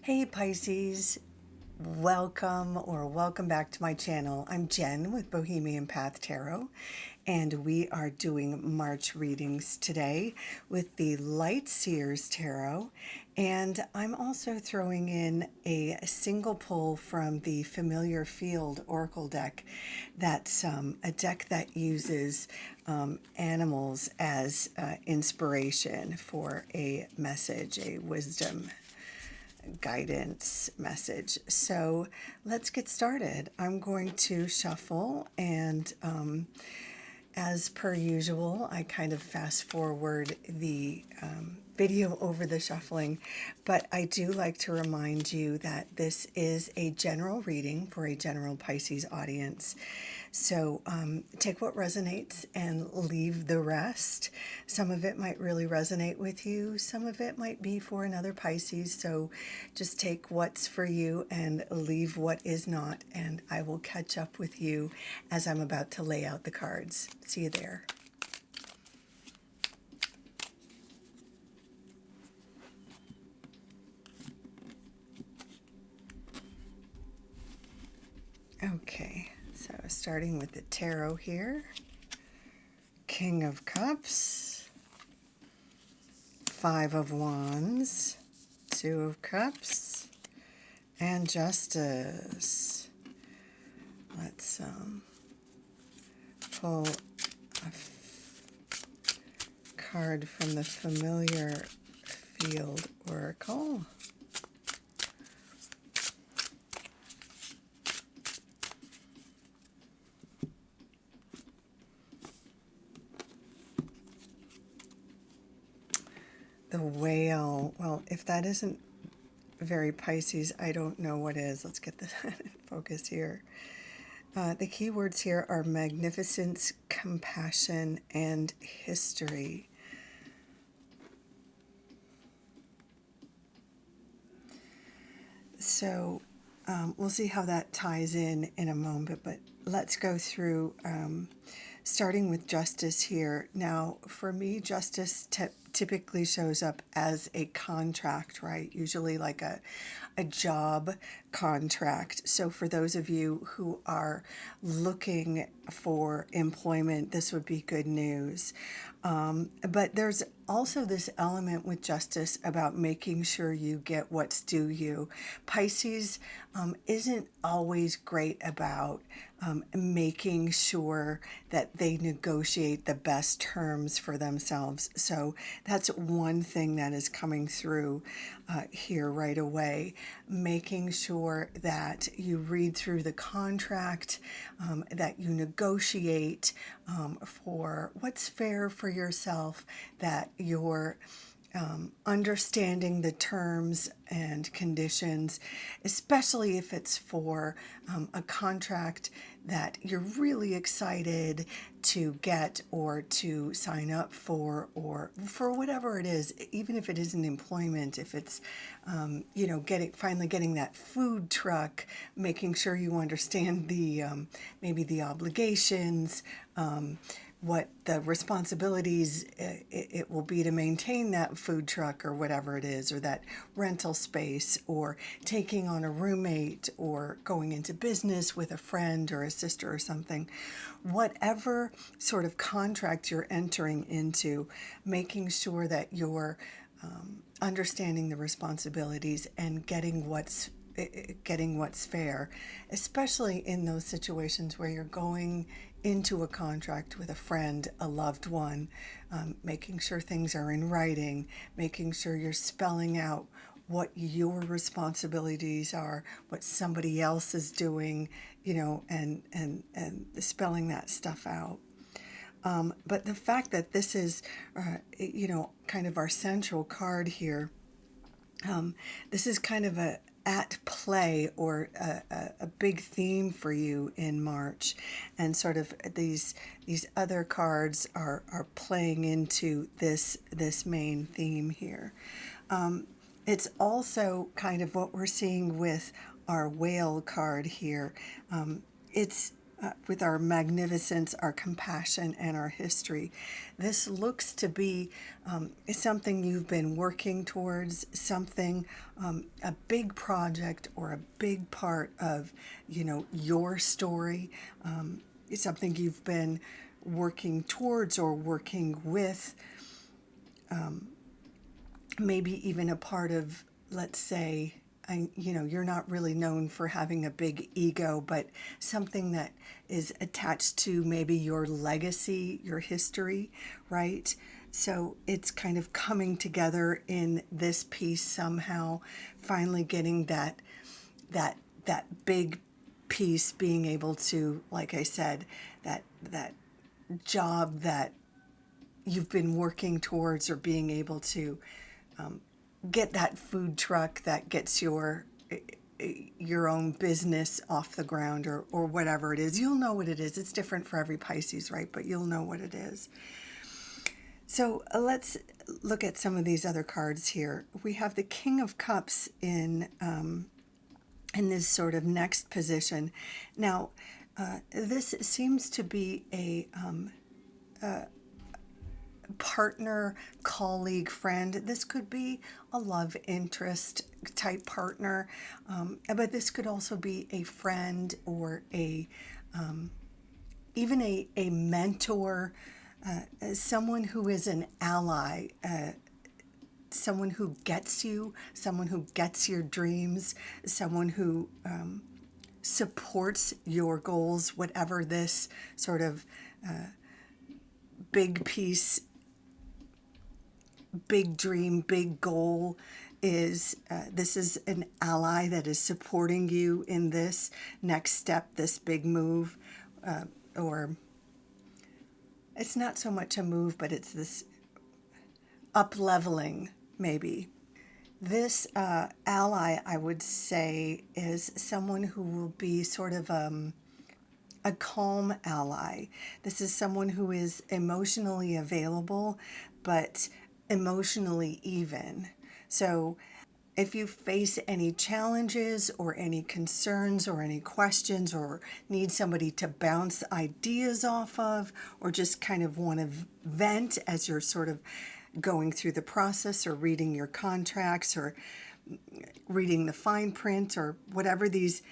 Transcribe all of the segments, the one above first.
Hey Pisces, welcome back to my channel. I'm Jen with Bohemian Path Tarot, and we are doing March readings today with the Light Seers Tarot. And I'm also throwing in a single pull from the Familiar Field Oracle deck. That's a deck that uses animals as inspiration for a message, a wisdom guidance message. So let's get started. I'm going to shuffle, and as per usual, I kind of fast forward the video over the shuffling, but I do like to remind you that this is a general reading for a general Pisces audience. So take what resonates and leave the rest. Some of it might really resonate with you. Some of it might be for another Pisces. So just take what's for you and leave what is not. And I will catch up with you as I'm about to lay out the cards. See you there. Okay, so starting with the tarot here. King of Cups, Five of Wands, Two of Cups, and Justice. Let's pull a card from the Familiar Field Oracle. The Whale. Well, if that isn't very Pisces, I don't know what is. Let's get this focus here. The key words here are magnificence, compassion, and history. So we'll see how that ties in a moment, but let's go through starting with justice here. Now, for me, justice typically shows up as a contract, right? Usually like a job contract. So for those of you who are looking for employment, this would be good news. But there's also this element with justice about making sure you get what's due you. Pisces isn't always great about making sure that they negotiate the best terms for themselves. So that's one thing that is coming through here right away. Making sure that you read through the contract, that you negotiate for what's fair for yourself, that you're understanding the terms and conditions, especially if it's for a contract that you're really excited to get or to sign up for, or for whatever it is, even if it isn't employment, if it's finally getting that food truck, making sure you understand the maybe the obligations, what the responsibilities it will be to maintain that food truck or whatever it is, or that rental space, or taking on a roommate, or going into business with a friend or a sister or something. Whatever sort of contract you're entering into, making sure that you're understanding the responsibilities and getting what's fair, especially in those situations where you're going into a contract with a friend, a loved one, making sure things are in writing, making sure you're spelling out what your responsibilities are, what somebody else is doing, and spelling that stuff out. But the fact that this is, kind of our central card here, this is kind of a at play, or a big theme for you in March, and sort of these other cards are playing into this main theme here. It's also kind of what we're seeing with our whale card here. It's with our magnificence, our compassion, and our history. This looks to be something you've been working towards, something, a big project or a big part of, your story. It's something you've been working towards or working with, maybe even a part of, let's say, you're not really known for having a big ego, but something that is attached to maybe your legacy, your history, right? So it's kind of coming together in this piece somehow, finally getting that big piece, being able to, like I said, that job that you've been working towards, or being able to get that food truck that gets your own business off the ground, or whatever it is. You'll know what it is. It's different for every Pisces, right? But you'll know what it is. So let's look at some of these other cards here. We have the King of Cups in this sort of next position. Now, this seems to be a partner, colleague, friend. This could be a love interest type partner, but this could also be a friend, or even a mentor, someone who is an ally, someone who gets you, someone who gets your dreams, someone who supports your goals, whatever this sort of big piece, big dream, big goal is. This is an ally that is supporting you in this next step, this big move, or it's not so much a move, but it's this up-leveling, maybe. This ally, I would say, is someone who will be sort of a calm ally. This is someone who is emotionally available, but emotionally even. So if you face any challenges or any concerns or any questions, or need somebody to bounce ideas off of, or just kind of want to vent as you're sort of going through the process, or reading your contracts, or reading the fine print, or whatever these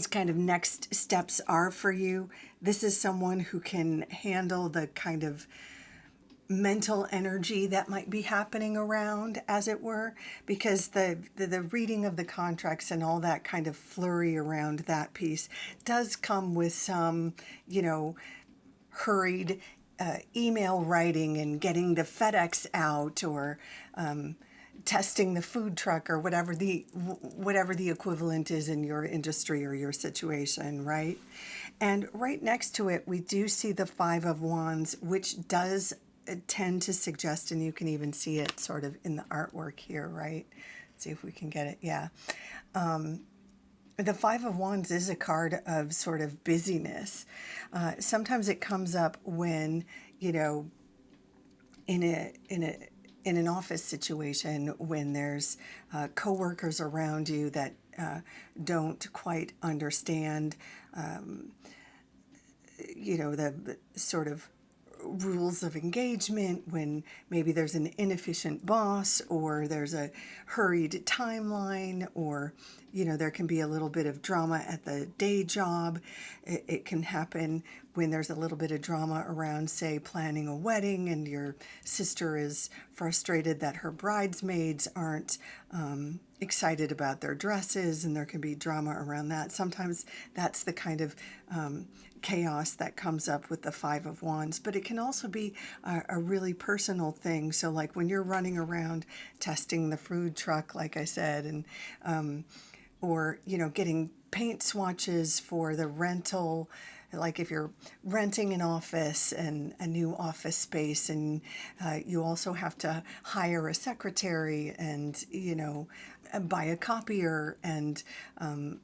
kind of next steps are for you, this is someone who can handle the kind of mental energy that might be happening around, as it were, because the reading of the contracts and all that kind of flurry around that piece does come with some, hurried email writing and getting the FedEx out, or testing the food truck, or whatever the equivalent is in your industry or your situation, right? And right next to it, we do see the Five of Wands, which does tend to suggest, and you can even see it sort of in the artwork here, right? Let's see if we can get it. Yeah. The Five of Wands is a card of sort of busyness. Sometimes it comes up when, in an office situation, when there's coworkers around you that don't quite understand, the sort of rules of engagement, when maybe there's an inefficient boss, or there's a hurried timeline, or there can be a little bit of drama at the day job. It can happen when there's a little bit of drama around, say, planning a wedding, and your sister is frustrated that her bridesmaids aren't excited about their dresses, and there can be drama around that. Sometimes that's the kind of chaos that comes up with the Five of Wands, but it can also be a really personal thing. So like when you're running around testing the food truck, like I said, and or getting paint swatches for the rental, like if you're renting an office and a new office space, and you also have to hire a secretary, and buy a copier, and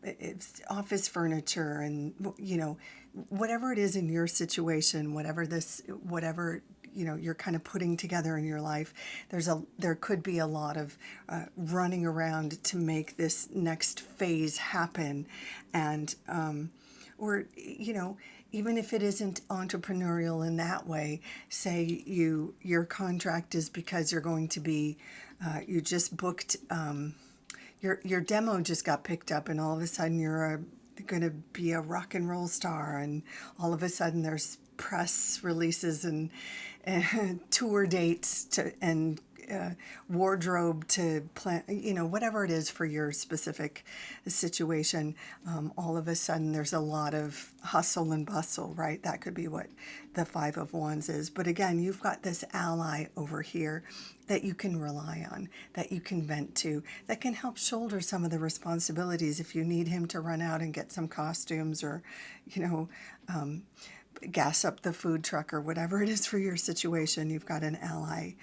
it's office furniture, and whatever it is in your situation, whatever you're kind of putting together in your life, there could be a lot of running around to make this next phase happen. And or, you know, even if it isn't entrepreneurial in that way, say your contract is because you're going to be, you just booked, your demo just got picked up, and all of a sudden you're going to be a rock and roll star, and all of a sudden there's press releases and tour dates and wardrobe to plan, you know, whatever it is for your specific situation. All of a sudden there's a lot of hustle and bustle, right? That could be what the Five of Wands is. But again, you've got this ally over here that you can rely on, that you can vent to, that can help shoulder some of the responsibilities if you need him to run out and get some costumes, or, you know, gas up the food truck, or whatever it is for your situation. You've got an ally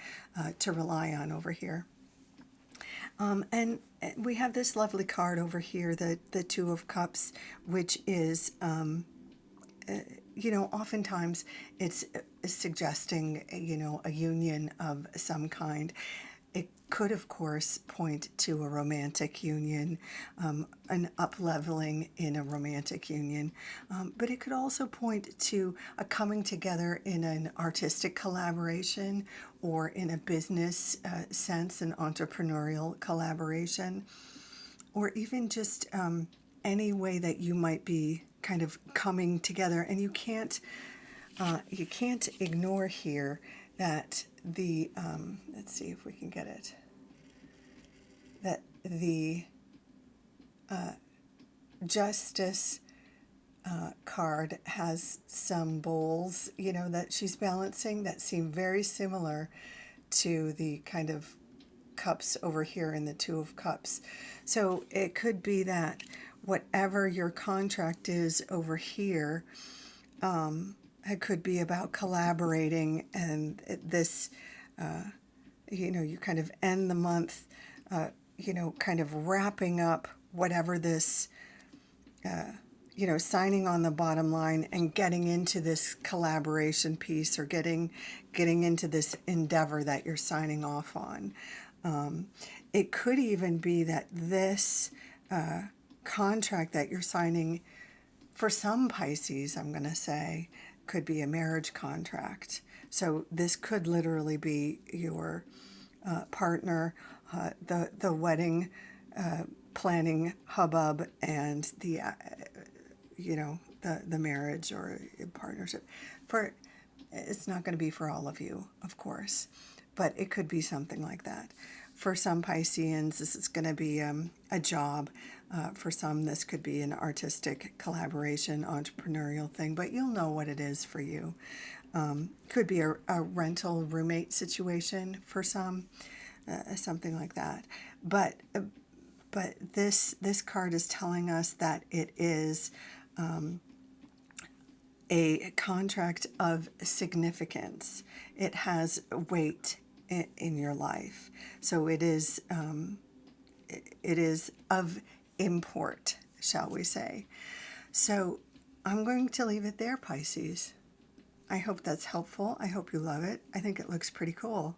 to rely on over here. And we have this lovely card over here, the Two of Cups, which is, you know, oftentimes it's suggesting, you know, a union of some kind. It could, of course, point to a romantic union, an up-leveling in a romantic union, but it could also point to a coming together in an artistic collaboration, or in a business sense, an entrepreneurial collaboration, or even just any way that you might be kind of coming together. And you can't ignore here that the, let's see if we can get it, that the Justice card has some bowls, you know, that she's balancing that seem very similar to the kind of cups over here in the Two of Cups. So it could be that whatever your contract is over here, it could be about collaborating, and this, you know, you kind of end the month, you know, kind of wrapping up whatever this, you know, signing on the bottom line and getting into this collaboration piece, or getting into this endeavor that you're signing off on. It could even be that this contract that you're signing, for some Pisces, I'm going to say, could be a marriage contract. So this could literally be your partner, the wedding planning hubbub, and the you know, the marriage or partnership. For it's not going to be for all of you, of course, but it could be something like that. For some Pisceans, this is going to be a job. For some, this could be an artistic collaboration, entrepreneurial thing, but you'll know what it is for you. Could be a rental roommate situation for some, something like that. But this card is telling us that it is a contract of significance. It has weight in your life. So it is of import, shall we say. So I'm going to leave it there, Pisces. I hope that's helpful. I hope you love it. I think it looks pretty cool.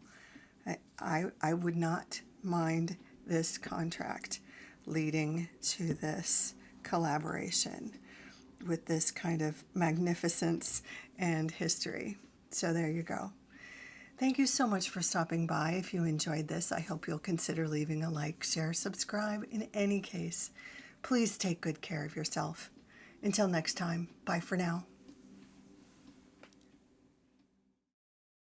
I would not mind this contract leading to this collaboration with this kind of magnificence and history. So there you go. Thank you so much for stopping by. If you enjoyed this, I hope you'll consider leaving a like, share, subscribe. In any case, please take good care of yourself. Until next time, bye for now.